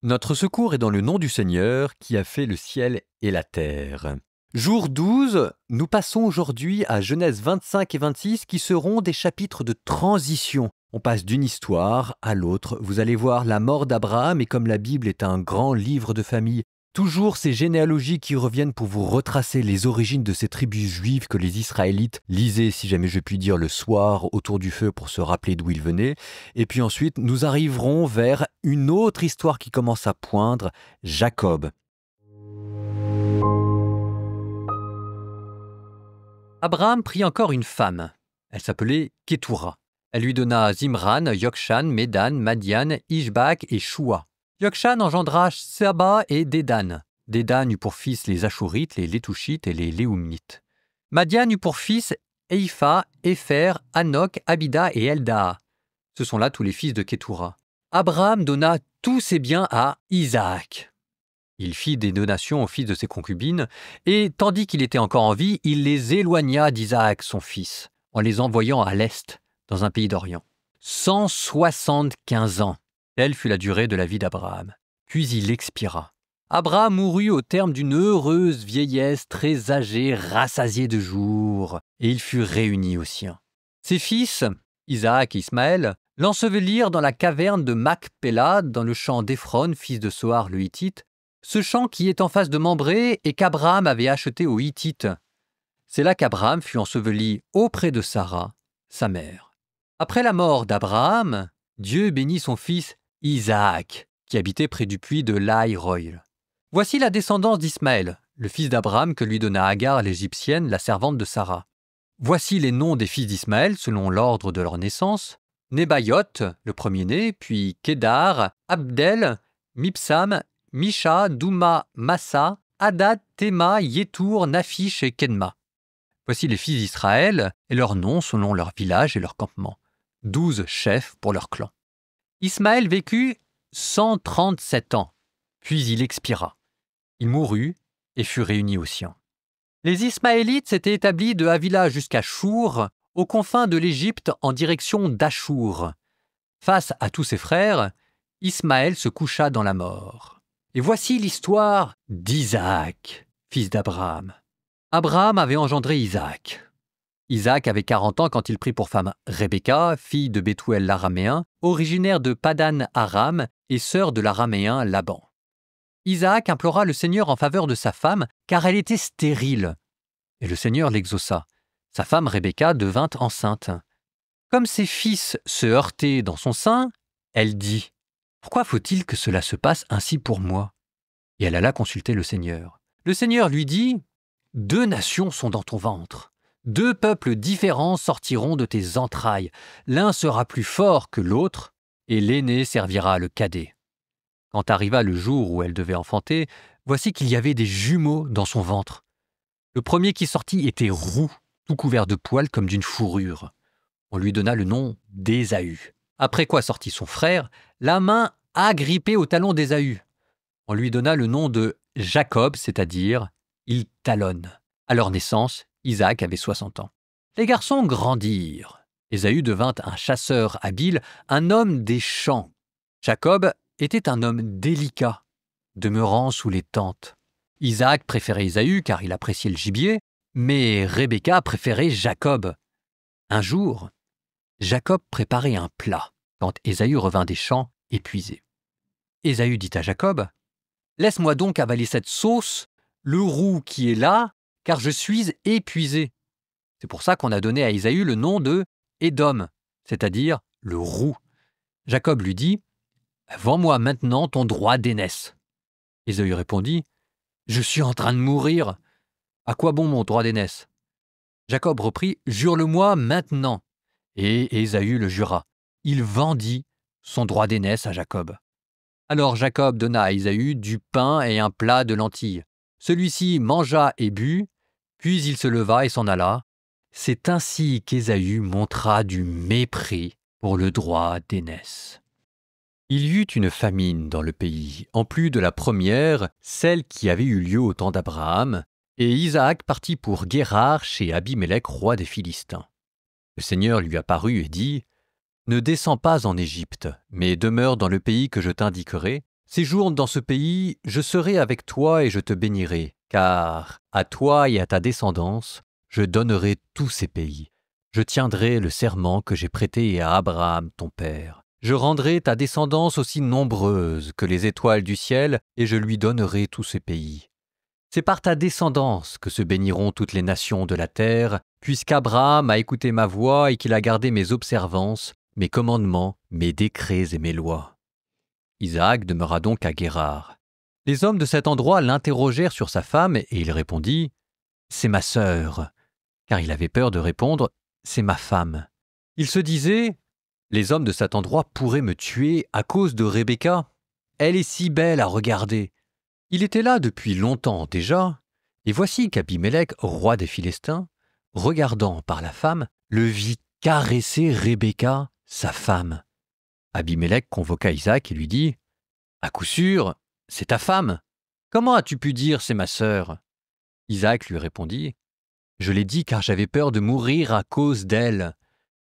Notre secours est dans le nom du Seigneur qui a fait le ciel et la terre. Jour 12, nous passons aujourd'hui à Genèse 25 et 26 qui seront des chapitres de transition. On passe d'une histoire à l'autre. Vous allez voir la mort d'Abraham et comme la Bible est un grand livre de famille, toujours ces généalogies qui reviennent pour vous retracer les origines de ces tribus juives que les Israélites lisaient, si jamais je puis dire, le soir autour du feu pour se rappeler d'où ils venaient. Et puis ensuite, nous arriverons vers une autre histoire qui commence à poindre, Jacob. Abraham prit encore une femme. Elle s'appelait Kétoura. Elle lui donna Zimran, Yokshan, Médan, Madian, Ishbak et Shua. Yokshan engendra Saba et Dédan. Dédan eut pour fils les Ashurites, les Létouchites et les Léumnites. Madian eut pour fils Eipha, Épher, Hanok, Abida et Eldaa. Ce sont là tous les fils de Kétoura. Abraham donna tous ses biens à Isaac. Il fit des donations aux fils de ses concubines, et tandis qu'il était encore en vie, il les éloigna d'Isaac son fils, en les envoyant à l'est, dans un pays d'Orient. 175 ans, telle fut la durée de la vie d'Abraham. Puis il expira. Abraham mourut au terme d'une heureuse vieillesse, très âgé, rassasié de jours, et il fut réuni aux siens. Ses fils, Isaac et Ismaël, l'ensevelirent dans la caverne de Macpéla, dans le champ d'Éphron, fils de Soar le Hittite, ce champ qui est en face de Mambré et qu'Abraham avait acheté aux Hittites. C'est là qu'Abraham fut enseveli auprès de Sarah, sa mère. Après la mort d'Abraham, Dieu bénit son fils Isaac, qui habitait près du puits de Laï-Roï. Voici la descendance d'Ismaël, le fils d'Abraham que lui donna Agar l'Égyptienne, la servante de Sarah. Voici les noms des fils d'Ismaël selon l'ordre de leur naissance. Nebaïoth, le premier-né, puis Kédar, Abdel, Mipsam, Misha, Douma, Massa, Hadad, Théma, Yétour, Naphish et Kenma. Voici les fils d'Israël et leurs noms selon leur village et leur campement. 12 chefs pour leur clan. Ismaël vécut 137 ans, puis il expira. Il mourut et fut réuni aux siens. Les Ismaélites s'étaient établis de Havila jusqu'à Chour, aux confins de l'Égypte en direction d'Achour. Face à tous ses frères, Ismaël se coucha dans la mort. Et voici l'histoire d'Isaac, fils d'Abraham. Abraham avait engendré Isaac. Isaac avait 40 ans quand il prit pour femme Rebecca, fille de Bethuel l'Araméen, originaire de Padan Aram et sœur de l'Araméen Laban. Isaac implora le Seigneur en faveur de sa femme, car elle était stérile. Et le Seigneur l'exauça. Sa femme Rebecca devint enceinte. Comme ses fils se heurtaient dans son sein, elle dit « Pourquoi faut-il que cela se passe ainsi pour moi ?» Et elle alla consulter le Seigneur. Le Seigneur lui dit « 2 nations sont dans ton ventre. 2 peuples différents sortiront de tes entrailles. L'un sera plus fort que l'autre, et l'aîné servira le cadet. » Quand arriva le jour où elle devait enfanter, voici qu'il y avait des jumeaux dans son ventre. Le premier qui sortit était roux, tout couvert de poils comme d'une fourrure. On lui donna le nom d'Ésaü. Après quoi sortit son frère, la main agrippée au talon d'Ésaü. On lui donna le nom de Jacob, c'est-à-dire « il talonne ». À leur naissance, Isaac avait 60 ans. Les garçons grandirent. Ésaü devint un chasseur habile, un homme des champs. Jacob était un homme délicat, demeurant sous les tentes. Isaac préférait Ésaü car il appréciait le gibier, mais Rebecca préférait Jacob. Un jour, Jacob préparait un plat quand Ésaü revint des champs épuisé. Ésaü dit à Jacob « Laisse-moi donc avaler cette sauce, le roux qui est là, car je suis épuisé. » C'est pour ça qu'on a donné à Ésaü le nom de Édom, c'est-à-dire le roux. Jacob lui dit « Vends-moi maintenant ton droit d'aînesse. » Ésaü répondit « Je suis en train de mourir. À quoi bon mon droit d'aînesse ?» Jacob reprit « Jure-le-moi maintenant. » Et Ésaü le jura. Il vendit son droit d'aînesse à Jacob. Alors Jacob donna à Ésaü du pain et un plat de lentilles. Celui-ci mangea et but, puis il se leva et s'en alla. C'est ainsi qu'Ésaü montra du mépris pour le droit d'aînesse. Il y eut une famine dans le pays, en plus de la première, celle qui avait eu lieu au temps d'Abraham, et Isaac partit pour Guérar chez Abimélec, roi des Philistins. Le Seigneur lui apparut et dit « Ne descends pas en Égypte, mais demeure dans le pays que je t'indiquerai, Séjourne dans ce pays, je serai avec toi et je te bénirai, car à toi et à ta descendance, je donnerai tous ces pays. Je tiendrai le serment que j'ai prêté à Abraham ton père. Je rendrai ta descendance aussi nombreuse que les étoiles du ciel, et je lui donnerai tous ces pays. C'est par ta descendance que se béniront toutes les nations de la terre, puisqu'Abraham a écouté ma voix et qu'il a gardé mes observances, mes commandements, mes décrets et mes lois. Isaac demeura donc à Guérar. Les hommes de cet endroit l'interrogèrent sur sa femme et il répondit « C'est ma sœur », car il avait peur de répondre « C'est ma femme ». Il se disait « Les hommes de cet endroit pourraient me tuer à cause de Rebecca. Elle est si belle à regarder. » Il était là depuis longtemps déjà, et voici qu'Abimélec, roi des Philistins, regardant par la femme, le vit caresser Rebecca, sa femme. Abimélec convoqua Isaac et lui dit « À coup sûr, c'est ta femme. Comment as-tu pu dire c'est ma sœur ?» Isaac lui répondit « Je l'ai dit car j'avais peur de mourir à cause d'elle. »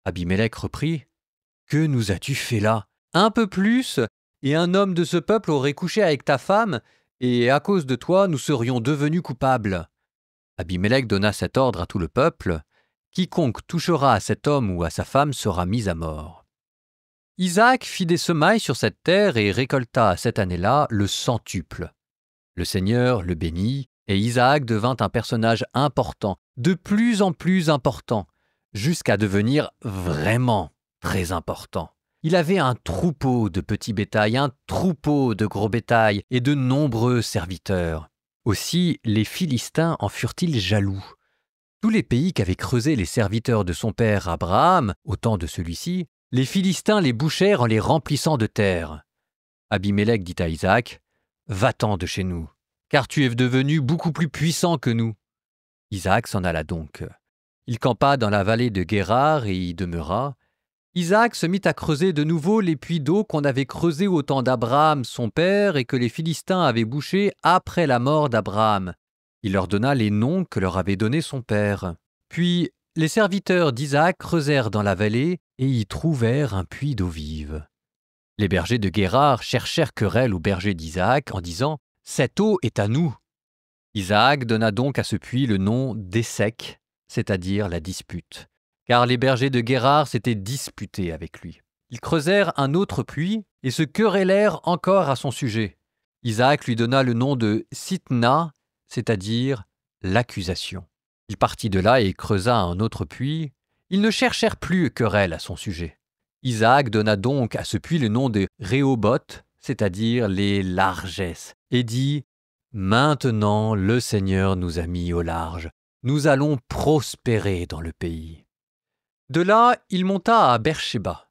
Abimélec reprit « Que nous as-tu fait là? Un peu plus, et un homme de ce peuple aurait couché avec ta femme, et à cause de toi, nous serions devenus coupables. » Abimélec donna cet ordre à tout le peuple « Quiconque touchera à cet homme ou à sa femme sera mis à mort. » Isaac fit des semailles sur cette terre et récolta cette année-là le centuple. Le Seigneur le bénit, et Isaac devint un personnage important, de plus en plus important, jusqu'à devenir vraiment très important. Il avait un troupeau de petits bétail, un troupeau de gros bétail et de nombreux serviteurs. Aussi, les Philistins en furent-ils jaloux. Tous les pays qu'avaient creusés les serviteurs de son père Abraham, au temps de celui-ci, les Philistins les bouchèrent en les remplissant de terre. Abimélec dit à Isaac, « Va-t'en de chez nous, car tu es devenu beaucoup plus puissant que nous. » Isaac s'en alla donc. Il campa dans la vallée de Guérar et y demeura. Isaac se mit à creuser de nouveau les puits d'eau qu'on avait creusés au temps d'Abraham son père et que les Philistins avaient bouchés après la mort d'Abraham. Il leur donna les noms que leur avait donnés son père. Puis les serviteurs d'Isaac creusèrent dans la vallée et y trouvèrent un puits d'eau vive. Les bergers de Guérar cherchèrent querelle aux bergers d'Isaac en disant « Cette eau est à nous ». Isaac donna donc à ce puits le nom d'Essek, c'est-à-dire la dispute, car les bergers de Guérar s'étaient disputés avec lui. Ils creusèrent un autre puits et se querellèrent encore à son sujet. Isaac lui donna le nom de Sitna, c'est-à-dire l'accusation. Il partit de là et creusa un autre puits. Ils ne cherchèrent plus querelle à son sujet. Isaac donna donc à ce puits le nom de Rehoboth, c'est-à-dire les largesses, et dit « Maintenant le Seigneur nous a mis au large, nous allons prospérer dans le pays. » De là, il monta à Beersheba.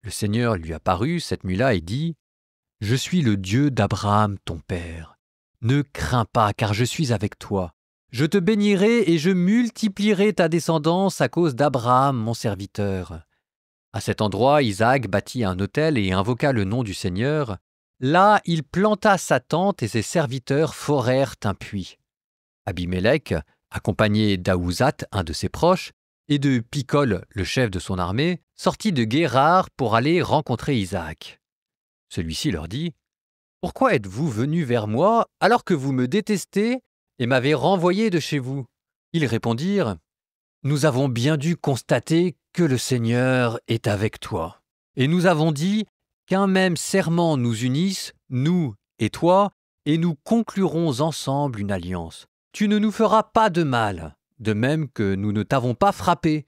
Le Seigneur lui apparut cette nuit-là et dit « Je suis le Dieu d'Abraham ton père. Ne crains pas, car je suis avec toi. Je te bénirai et je multiplierai ta descendance à cause d'Abraham mon serviteur. » À cet endroit, Isaac bâtit un autel et invoqua le nom du Seigneur. Là, il planta sa tente et ses serviteurs forèrent un puits. Abimélec, accompagné d'Aouzat, un de ses proches, et de Picol, le chef de son armée, sortit de Guérar pour aller rencontrer Isaac. Celui-ci leur dit « Pourquoi êtes-vous venus vers moi alors que vous me détestez et m'avez renvoyé de chez vous ?» Ils répondirent « Nous avons bien dû constater que le Seigneur est avec toi. Et nous avons dit qu'un même serment nous unisse, nous et toi, et nous conclurons ensemble une alliance. Tu ne nous feras pas de mal, de même que nous ne t'avons pas frappé,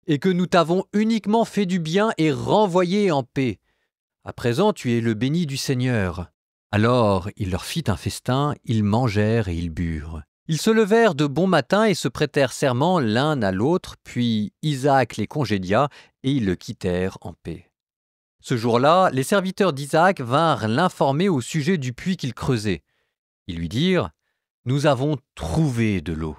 et que nous t'avons uniquement fait du bien et renvoyé en paix. À présent, tu es le béni du Seigneur. » Alors il leur fit un festin, ils mangèrent et ils burent. Ils se levèrent de bon matin et se prêtèrent serment l'un à l'autre, puis Isaac les congédia et ils le quittèrent en paix. Ce jour-là, les serviteurs d'Isaac vinrent l'informer au sujet du puits qu'ils creusaient. Ils lui dirent « Nous avons trouvé de l'eau. »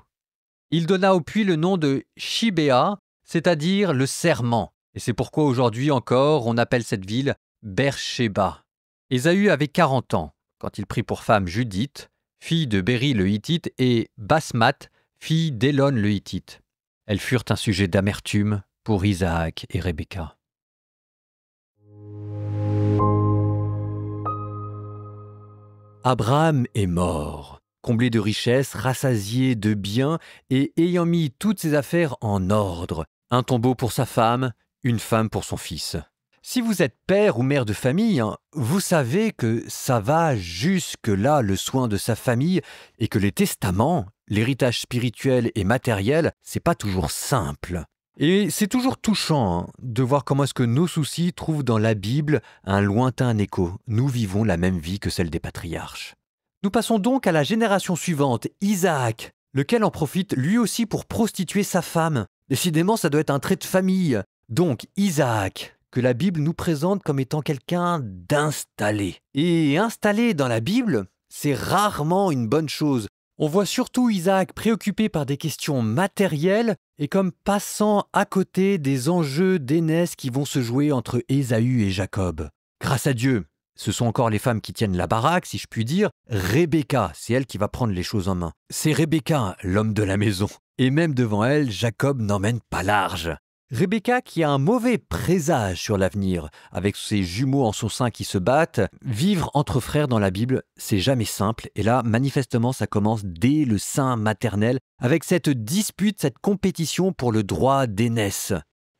Il donna au puits le nom de Shibéa, c'est-à-dire le serment, et c'est pourquoi aujourd'hui encore on appelle cette ville Beersheba. Ésaü avait 40 ans quand il prit pour femme Judith, fille de Béri le Hittite, et Basmath, fille d'Élon le Hittite. Elles furent un sujet d'amertume pour Isaac et Rebecca. Abraham est mort, comblé de richesses, rassasié de biens et ayant mis toutes ses affaires en ordre. Un tombeau pour sa femme, une femme pour son fils. Si vous êtes père ou mère de famille, vous savez que ça va jusque-là le soin de sa famille et que les testaments, l'héritage spirituel et matériel, c'est pas toujours simple. Et c'est toujours touchant de voir comment est-ce que nos soucis trouvent dans la Bible un lointain écho. Nous vivons la même vie que celle des patriarches. Nous passons donc à la génération suivante, Isaac, lequel en profite lui aussi pour prostituer sa femme. Décidément, ça doit être un trait de famille. Donc, Isaac, que la Bible nous présente comme étant quelqu'un d'installé. Et installé dans la Bible, c'est rarement une bonne chose. On voit surtout Isaac préoccupé par des questions matérielles et comme passant à côté des enjeux d'aînesse qui vont se jouer entre Ésaü et Jacob. Grâce à Dieu, ce sont encore les femmes qui tiennent la baraque, si je puis dire. Rebecca, c'est elle qui va prendre les choses en main. C'est Rebecca, l'homme de la maison. Et même devant elle, Jacob n'emmène pas large. Rebecca, qui a un mauvais présage sur l'avenir, avec ses jumeaux en son sein qui se battent, vivre entre frères dans la Bible, c'est jamais simple. Et là, manifestement, ça commence dès le sein maternel, avec cette dispute, cette compétition pour le droit d'aînesse.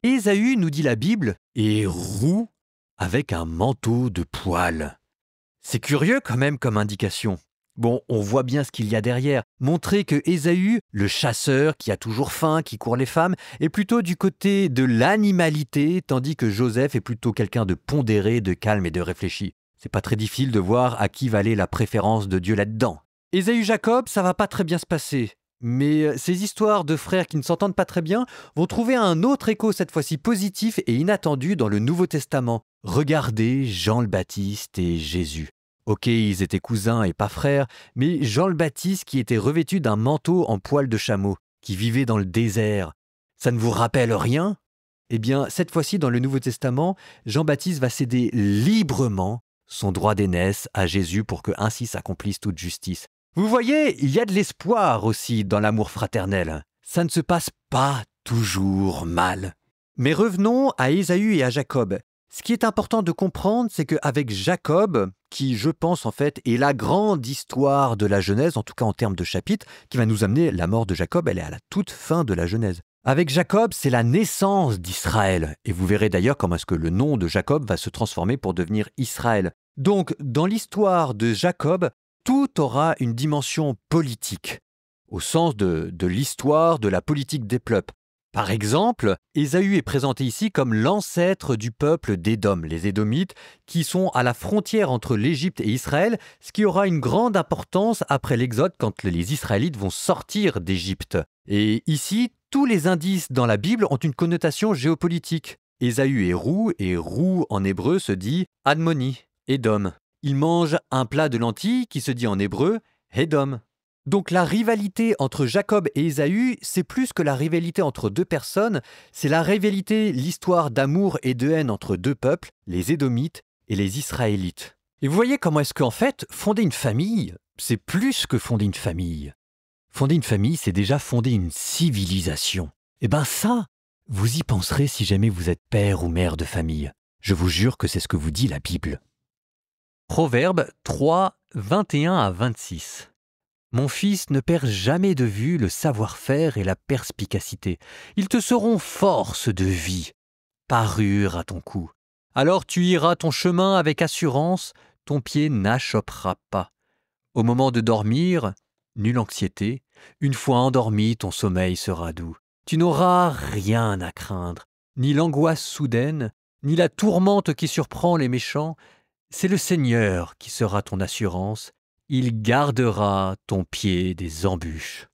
Ésaü, nous dit la Bible, est roux avec un manteau de poils. C'est curieux quand même comme indication. Bon, on voit bien ce qu'il y a derrière. Montrer que Ésaü, le chasseur qui a toujours faim, qui court les femmes, est plutôt du côté de l'animalité, tandis que Joseph est plutôt quelqu'un de pondéré, de calme et de réfléchi. C'est pas très difficile de voir à qui va aller la préférence de Dieu là-dedans. Ésaü-Jacob, ça va pas très bien se passer. Mais ces histoires de frères qui ne s'entendent pas très bien vont trouver un autre écho, cette fois-ci positif et inattendu, dans le Nouveau Testament. Regardez Jean le Baptiste et Jésus. Ok, ils étaient cousins et pas frères, mais Jean le Baptiste qui était revêtu d'un manteau en poil de chameau, qui vivait dans le désert, ça ne vous rappelle rien ? Eh bien, cette fois-ci, dans le Nouveau Testament, Jean-Baptiste va céder librement son droit d'aînesse à Jésus pour que ainsi s'accomplisse toute justice. Vous voyez, il y a de l'espoir aussi dans l'amour fraternel. Ça ne se passe pas toujours mal. Mais revenons à Ésaü et à Jacob. Ce qui est important de comprendre, c'est qu'avec Jacob, qui, je pense, en fait, est la grande histoire de la Genèse, en tout cas en termes de chapitre, qui va nous amener la mort de Jacob, elle est à la toute fin de la Genèse. Avec Jacob, c'est la naissance d'Israël. Et vous verrez d'ailleurs comment est-ce que le nom de Jacob va se transformer pour devenir Israël. Donc, dans l'histoire de Jacob, tout aura une dimension politique, au sens de l'histoire, de la politique des peuples. Par exemple, Ésaü est présenté ici comme l'ancêtre du peuple d'Édom, les Édomites, qui sont à la frontière entre l'Égypte et Israël, ce qui aura une grande importance après l'Exode quand les Israélites vont sortir d'Égypte. Et ici, tous les indices dans la Bible ont une connotation géopolitique. Ésaü est roux, et roux en hébreu se dit Admoni, Édom. Il mange un plat de lentilles qui se dit en hébreu Édom. Donc la rivalité entre Jacob et Ésaü, c'est plus que la rivalité entre deux personnes, c'est la rivalité, l'histoire d'amour et de haine entre deux peuples, les Édomites et les Israélites. Et vous voyez comment est-ce qu'en fait, fonder une famille, c'est plus que fonder une famille. Fonder une famille, c'est déjà fonder une civilisation. Et ben ça, vous y penserez si jamais vous êtes père ou mère de famille. Je vous jure que c'est ce que vous dit la Bible. Proverbe 3, 21 à 26. Mon fils, ne perds jamais de vue le savoir-faire et la perspicacité. Ils te seront force de vie, parure à ton cou. Alors tu iras ton chemin avec assurance, ton pied n'achoppera pas. Au moment de dormir, nulle anxiété. Une fois endormi, ton sommeil sera doux. Tu n'auras rien à craindre, ni l'angoisse soudaine, ni la tourmente qui surprend les méchants. C'est le Seigneur qui sera ton assurance. Il gardera ton pied des embûches.